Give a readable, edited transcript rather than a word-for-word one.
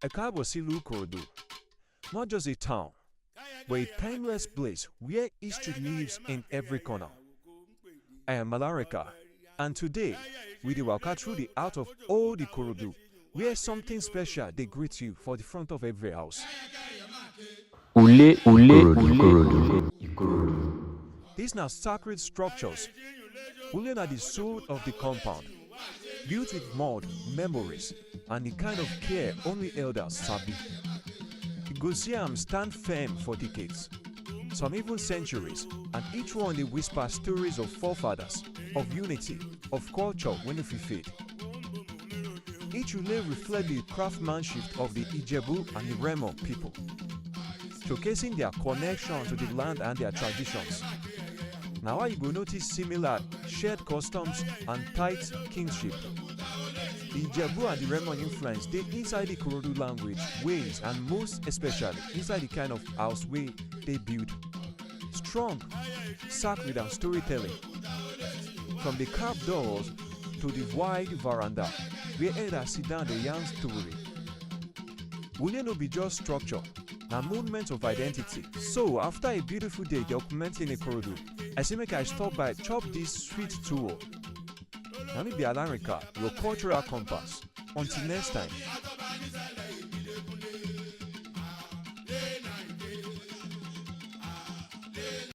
Káàbọ̀ sílùú Ikorodu, not just a town, but a timeless place where history lives in every corner. I am Malarika, and today we dey waka through the heart of old Ikorodu, where something special dey greet you for the front of every house. Ule, ule, ule, Ikorodu. These na sacred structures. Ule na the soul of the compound, built with mud, memories, and the kind of care only elders sabi. You go see am stand firm for decades, some even centuries, and each one dey whisper stories of forefathers, of unity, of culture wey no fit fade. Each ule reflect the craftsmanship of the Ijebu and Remo people, showcasing their connection to the land and their traditions. Na why you go notice similar shared customs and tight kinship. The Ijebu and the Remo influence dey inside the Ikorodu language, ways, and most especially inside the kind of house wey they build. Strong, sacred, and storytelling. From the carved doors to the wide veranda where elders sit down dey yarn story. Ule no be just structure, na movement of identity. So after a beautiful day documenting Ikorodu, I say make I stop by chop this sweet tour. Na me be Alarika, your cultural compass. Until next time.